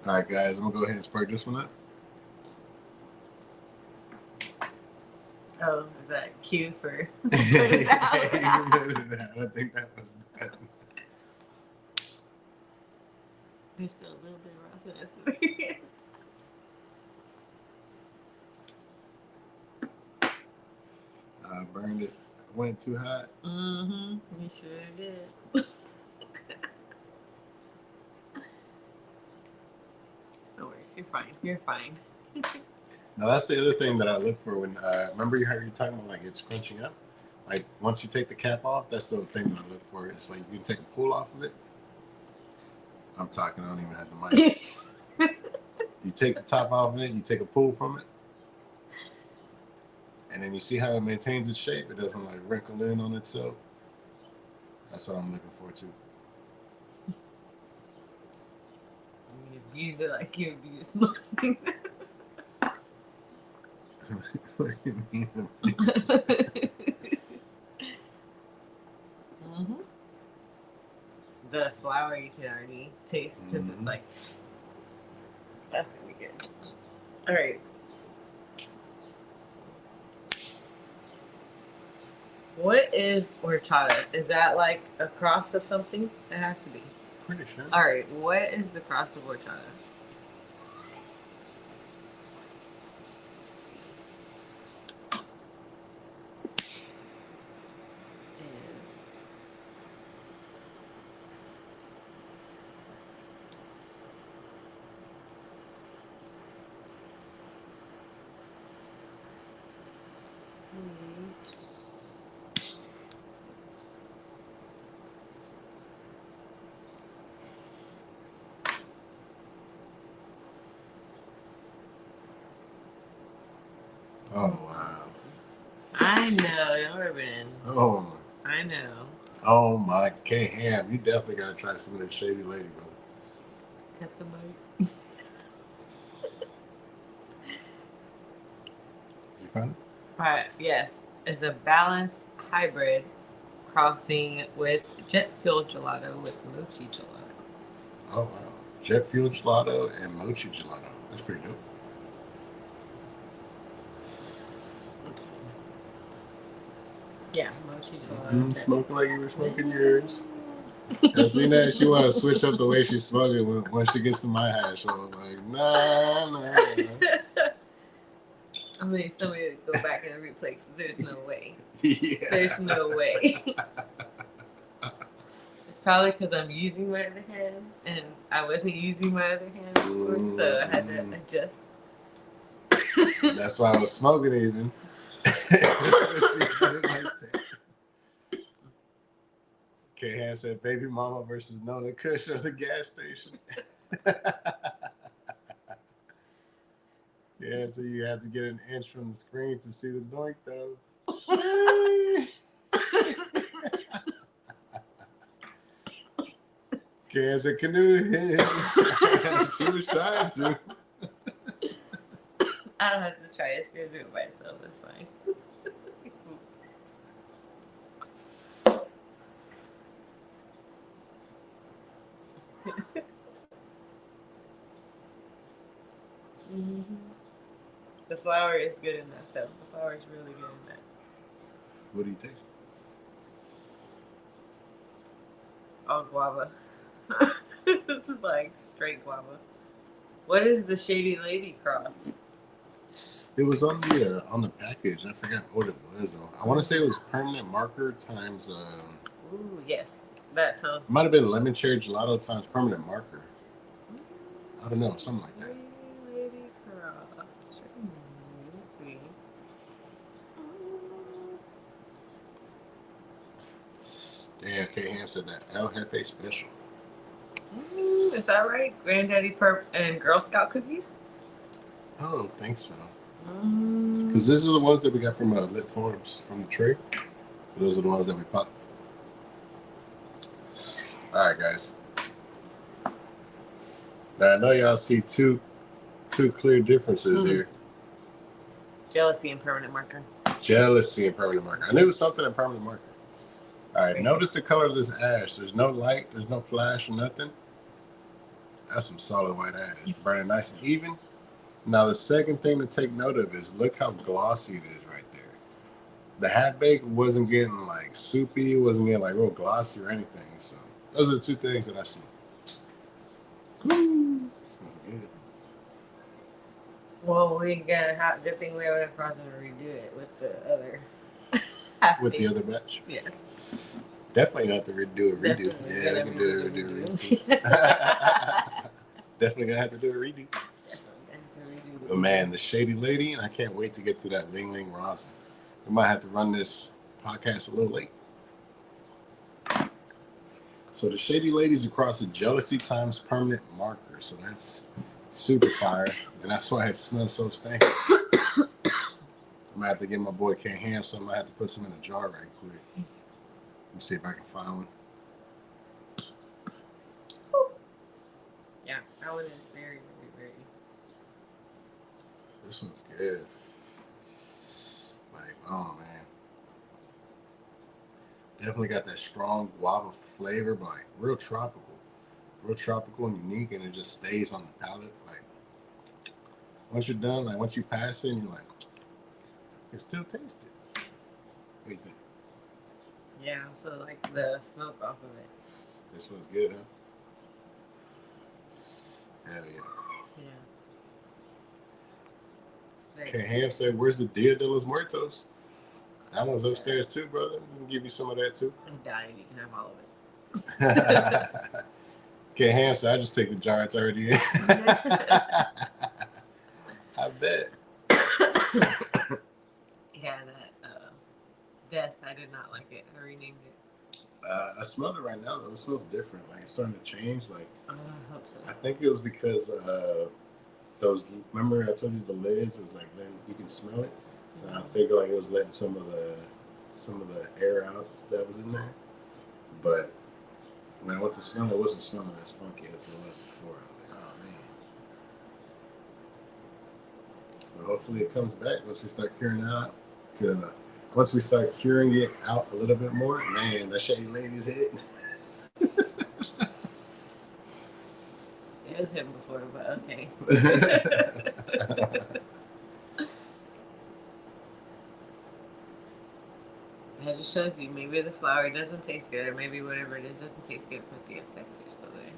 All right, guys, I'm gonna go ahead and spark this one up. Oh, is that cue for? I think that was that. There's still a little bit of rosin at the very end. I burned it. Went too hot. Mm-hmm. You sure did. No worries. You're fine. You're fine. Now that's the other thing that I look for when remember you heard you talking about like it's crunching up. Like once you take the cap off, that's the thing that I look for. It's like you can take a pull off of it. I'm talking. I don't even have the mic. You take the top off of it. You take a pull from it, and then you see how it maintains its shape. It doesn't like wrinkle in on itself. That's what I'm looking for too. You abuse it like you abuse mine. What do you mean? Mm-hmm. The flour you can already taste because it's like, that's gonna be good. All right. What is horchata? Is that like a cross of something? It has to be. Pretty sure. All right. What is the cross of horchata? Is Oh wow. I know, don't rub it in. Oh. I know. Oh my K-Ham, you definitely gotta try some of that Shady Lady, brother. Cut the mic. You found it? But yes, it's a balanced hybrid crossing with jet fuel gelato with mochi gelato. Oh wow. Jet fuel gelato and mochi gelato. That's pretty dope. Let's see. Yeah, mochi gelato. Smoking like you were smoking yours. I seen that she want to switch up the way she's smoking when she gets to my hash. So I'm like, nah. I mean, somebody to go back and replay because there's no way. Yeah. There's no way. It's probably because I'm using my other hand and I wasn't using my other hand before, so I had to adjust. That's why I was smoking even. K-Hand said, "Baby mama versus Nona Kush at the gas station." Yeah, so you have to get an inch from the screen to see the doink, though. K-Hand said, "Canoe hit." She was trying to. I don't have to try. It's gonna do it myself. That's fine. Mm-hmm. The flour is good enough, though. The flour is really good enough. What do you taste? Oh, guava. This is like straight guava. What is the Shady Lady cross? It was on the package. I forgot what it was though. I want to say it was permanent marker times. Ooh, yes, that sounds. Might have been lemon cherry gelato times permanent marker. I don't know, something like that. Shady Lady cross. Damn, K-Ham said that El Jefe special. Is that right? Granddaddy Perp and Girl Scout cookies? I don't think so. Because these are the ones that we got from Lit Farms from the tray. So those are the ones that we popped. All right, guys. Now I know y'all see two clear differences here. Jealousy and permanent marker. Jealousy and permanent marker. I knew it was something in permanent marker. All right, notice the color of this ash. There's no light, there's no flash or nothing. That's some solid white ash. Burning nice and even. Now, the second thing to take note of is look how glossy it is right there. The half bake wasn't getting like soupy, it wasn't getting like real glossy or anything. So those are the two things that I see. Well, we got a good thing we haven't crossed and redo it with the other. With the other batch? Yes. Definitely gonna have to redo it. Redo. Definitely Yeah, we can do it. Redo. Definitely gonna have to do a redo. But man, the Shady Lady, and I can't wait to get to that Ling Ling rosin. We might have to run this podcast a little late. So the Shady Lady's across the jealousy times permanent marker. So that's super fire. And that's why it smells so stanky. I'm gonna have to get my boy K-Ham some. I have to put some in a jar right quick. Let me see if I can find one. Yeah, that one is very, very, very. This one's good. Like, oh man. Definitely got that strong guava flavor, but like real tropical. Real tropical and unique, and it just stays on the palate. Like, once you're done, like once you pass it, and you're like, it still tastes it. What do you think? Yeah, so like the smoke off of it. This one's good, huh? Hell yeah. Yeah. K-Ham said, "Where's the Dia de los Muertos?" That one's upstairs too, brother. We can give you some of that too. I'm dying. You can have all of it. K-Ham said, "I just take the jar. It's already in." I bet. Yeah, that death. I did not like it. I renamed it. I smell it right now though. It smells different. Like it's starting to change. Like I hope so. I think it was because those. Remember I told you the lids. It was like then you can smell it. So I figured like it was letting some of the air out that was in there. But when I went to smell, it wasn't smelling as funky as it was before. I was like, oh man. But hopefully it comes back once we start curing it out. Once we start curing it out a little bit more, man, that shady lady's hit. It was him before, but okay. That just shows you maybe the flour doesn't taste good, or maybe whatever it is doesn't taste good, but the effects are still there.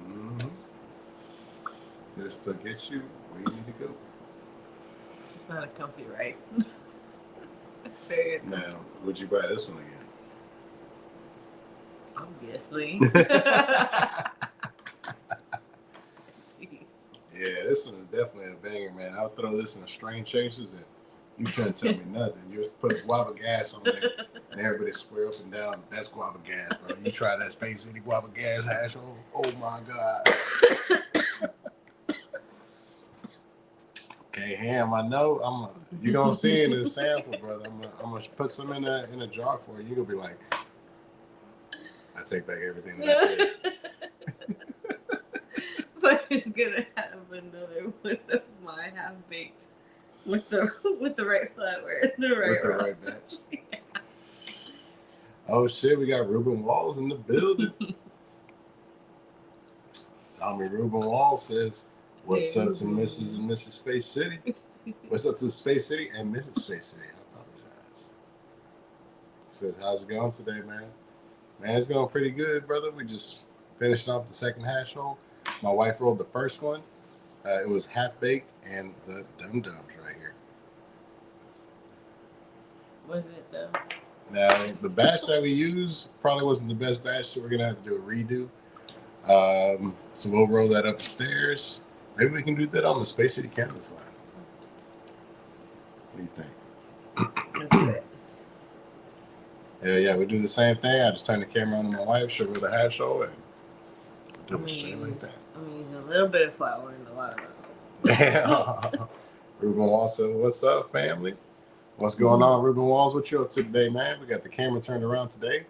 Mm-hmm. It'll still get you where you need to go. It's just not a comfy ride. Now, would you buy this one again? Obviously. Jeez. Yeah, this one is definitely a banger, man. I'll throw this in the strain chasers and you couldn't tell me nothing. You just put guava gas on there and everybody swear up and down, that's guava gas, bro. You try that Space City guava gas hash roll, oh my God. Okay, Ham, I know you're gonna see it in the sample, brother. I'm gonna put some in a jar for you. You're gonna be like, I take back everything that I said. But it's gonna have another one of my half baked with the right flour, the right batch. Yeah. Oh shit, we got Ruben Walls in the building. Ruben Walls says, "What's up to Mrs. and Mrs. Space City? What's up to Space City and Mrs. Space City?" I apologize. He says, "How's it going today, man? Man, it's going pretty good, brother. We just finished off the second hash roll. My wife rolled the first one. It was half baked and the Dum Dums right here. Was it though? Now, the batch that we use probably wasn't the best batch, so we're going to have to do a redo. So we'll roll that upstairs. Maybe we can do that on the Space City Canvas line. What do you think? Yeah, we do the same thing. I just turn the camera on to my wife, show her the hash roll, and do it straight like that. I'm using a little bit of flour and a lot of those. Damn. Ruben Walls said, "What's up, family? What's going on, Ruben Walls? What you up to today, man? We got the camera turned around today.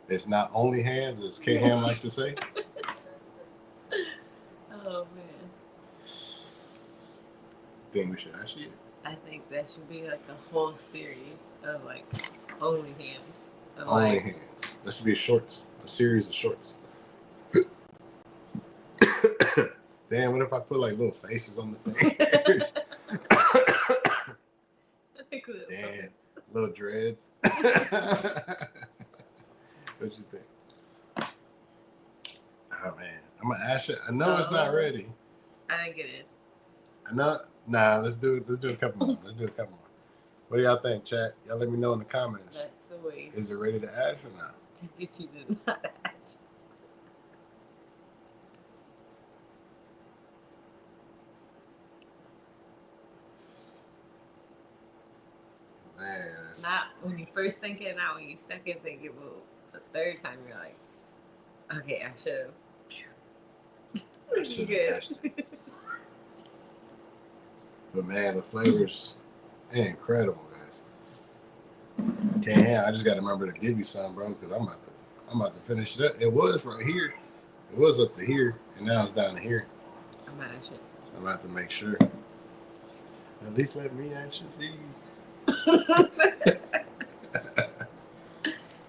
It's not only hands, as K Ham likes to say." Oh man. Think we should actually? I think that should be like a whole series of like only hands. Only hands. That should be a series of shorts. Damn, what if I put like little faces on the fingers? Damn, little dreads. What you think? Oh man, I'm gonna ask it. I know it's not ready. I think it is. I know. Nah, let's do a couple more. What do y'all think, chat? Y'all let me know in the comments. That's the way. Is it ready to ash or not? To get you to not ash. Man, not when you first think it, not when you second think it. But the third time you're like, okay, I should have ashed it. But man, the flavors are incredible, guys. Damn, I just got to remember to give you some, bro, because I'm about to finish it up. It was right here. It was up to here, and now it's down to here. I'm gonna ash it. So I'm gonna have to make sure. At least let me ash it, please. And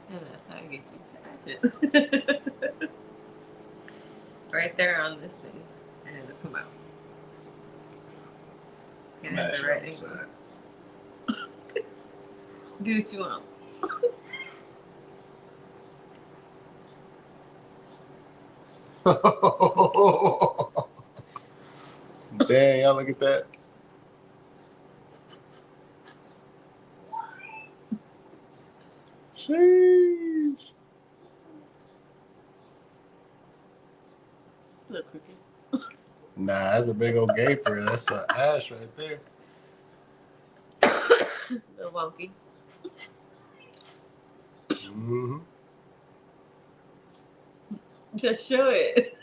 that's how I get you to ash it. Right there on this thing. I had to come out. Mash it on the side. Do what you want. Dang, y'all look at that. Sheesh. It's a little crooked. Nah, that's a big old gaper. That's an ash right there. It's a little wonky. Mm-hmm. Just show it.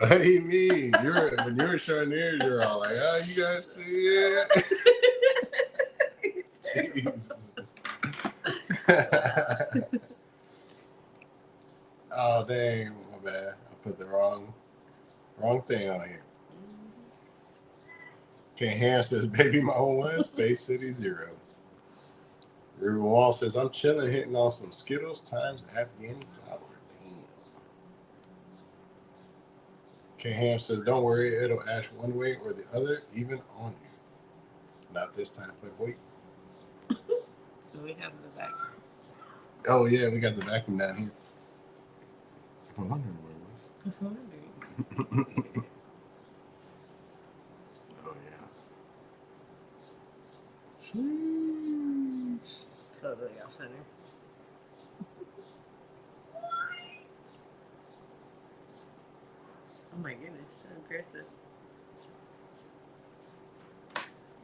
What do you mean? When you were showing yours, you're all like, "Oh, you guys see it?" Jeez. Oh dang, my bad. I put the wrong thing on here. Can't Ham says, "Baby Mama 1, Space City 0." Ruben Wall says, "I'm chilling, hitting on some Skittles times Afghani flour." Damn. Can't Ham says, "Don't worry, it'll ash one way or the other, even on you." Not this time, Playboy. So we have the vacuum. Oh yeah, we got the vacuum down here. I'm wondering where it was. I was wondering. Oh yeah. So really off center. Oh my goodness, so aggressive.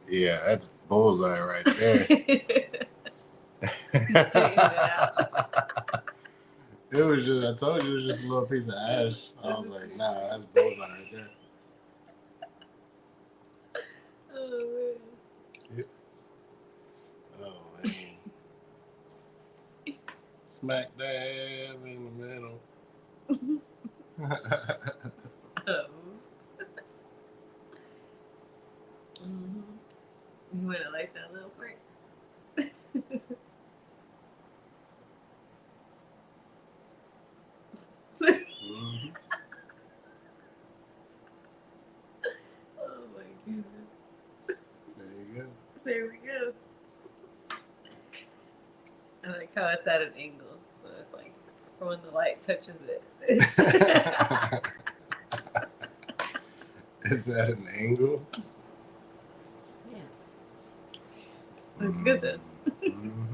Yeah, that's bullseye right there. It was just, I told you, it was just a little piece of ash. I was like, nah, that's bullseye right there. Oh man. Yep. Oh man. Smack dab in the middle. You want to like that little part? Mm-hmm. Oh my goodness. There you go. There we go. I like how it's at an angle, so it's like for when the light touches it. Is that an angle? Yeah. Looks good though. Mm-hmm.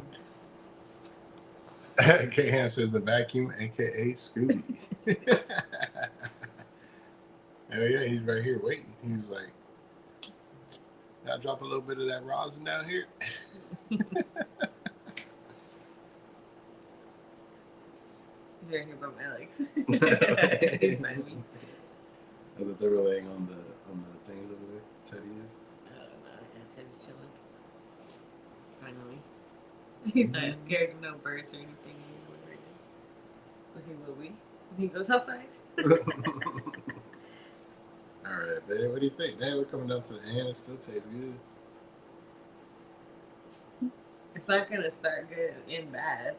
K-Han says the vacuum, aka Scooby. Hell yeah, he's right here waiting. He was like, "I'll drop a little bit of that rosin down here." He's right here by my legs. He's by me. I thought they were laying on the things over there. Teddy is. Oh no, yeah, Teddy's chilling. Finally. He's not scared of no birds or anything anymore right now. But he will be when he goes outside. All right, babe. What do you think? Man, we're coming down to the end. It still tastes good. It's not gonna start good and bad.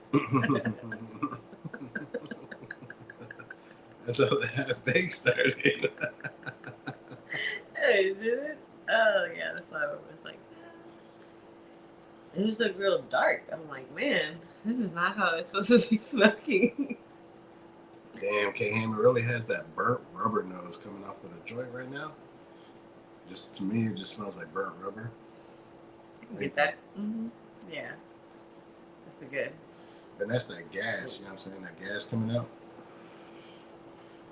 That's how the half baked started. Hey, did it? Oh yeah, the flour was like that. It just looked real dark. I'm like, man, this is not how it's supposed to be smoking. Damn, K-Ham really has that burnt rubber nose coming off of the joint right now. Just to me, it just smells like burnt rubber. Get that? Mm-hmm. Yeah, that's a good. And that's that gas, you know what I'm saying? That gas coming out.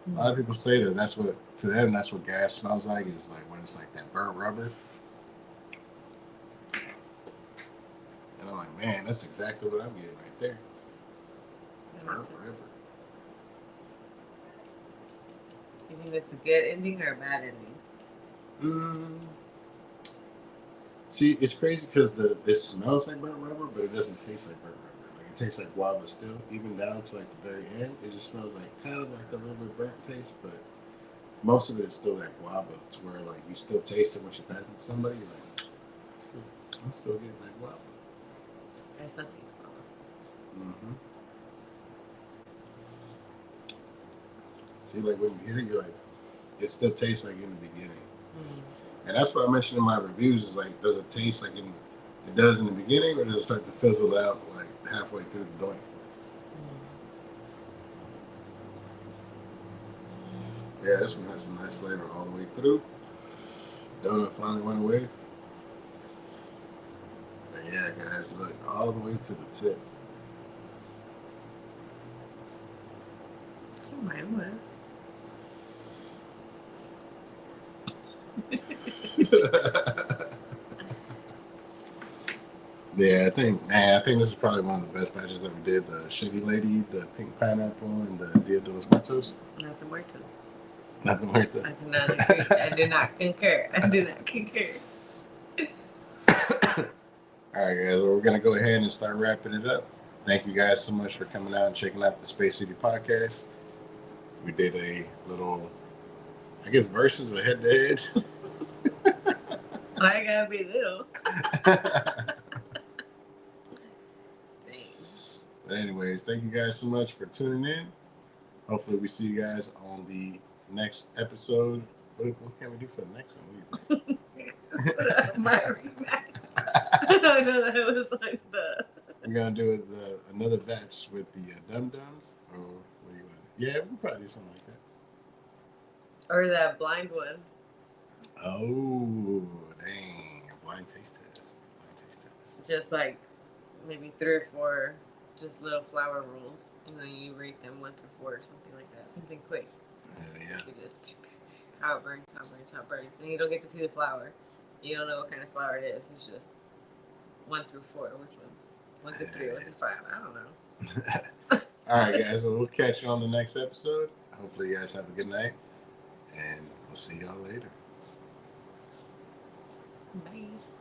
A lot of people say that that's what, to them, that's what gas smells like, is like when it's like that burnt rubber. And I'm like, man, that's exactly what I'm getting right there. Burnt rubber. You think that's a good ending or a bad ending? See, it's crazy because it smells like burnt rubber, but it doesn't taste like burnt rubber. Like it tastes like guava still, even down to like the very end. It just smells like kind of like a little bit burnt taste, but most of it is still that guava. To where like you still taste it once you pass it to somebody. You're like, I'm still getting that guava. I still taste guava. Mm-hmm. See, like when you hit it, you're like, it still tastes like in the beginning. Mm-hmm. And that's what I mentioned in my reviews, is like, does it taste like it does in the beginning, or does it start to fizzle out like halfway through the joint? Mm-hmm. Yeah, this one has some nice flavor all the way through. Donut finally went away. But yeah, guys, look, all the way to the tip. Mine was. Yeah, I think this is probably one of the best batches that we did. The Shady Lady, the Pink Pineapple, and the Dia de los Muertos. Not the Muertos. Nothing worth I it. do not agree. I do not concur. I do not concur. All right, guys. Well, we're gonna go ahead and start wrapping it up. Thank you guys so much for coming out and checking out the Space City podcast. We did a little, I guess, versus a head to I gotta be little. head. Dang. But anyways, thank you guys so much for tuning in. Hopefully, we see you guys on the next episode. What can we do for the next one? What do you think? My rematch. I know that was like the. We're gonna do another batch with the Dum Dums, or what do you want? Yeah, we'll probably do something like that. Or that blind one. Oh, dang! A blind taste test. Blind taste test. Just like maybe 3 or 4 just little flour rolls, and then you rate them 1 through 4 or something like that. Something quick. Yeah. You just how it burns, how it burns, how it burns. And you don't get to see the flour. You don't know what kind of flour it is. It's just 1 through 4. Which ones? 1 through 3, 1 through 5. I don't know. All right, guys. Well, we'll catch you on the next episode. Hopefully, you guys have a good night, and we'll see y'all later. Bye.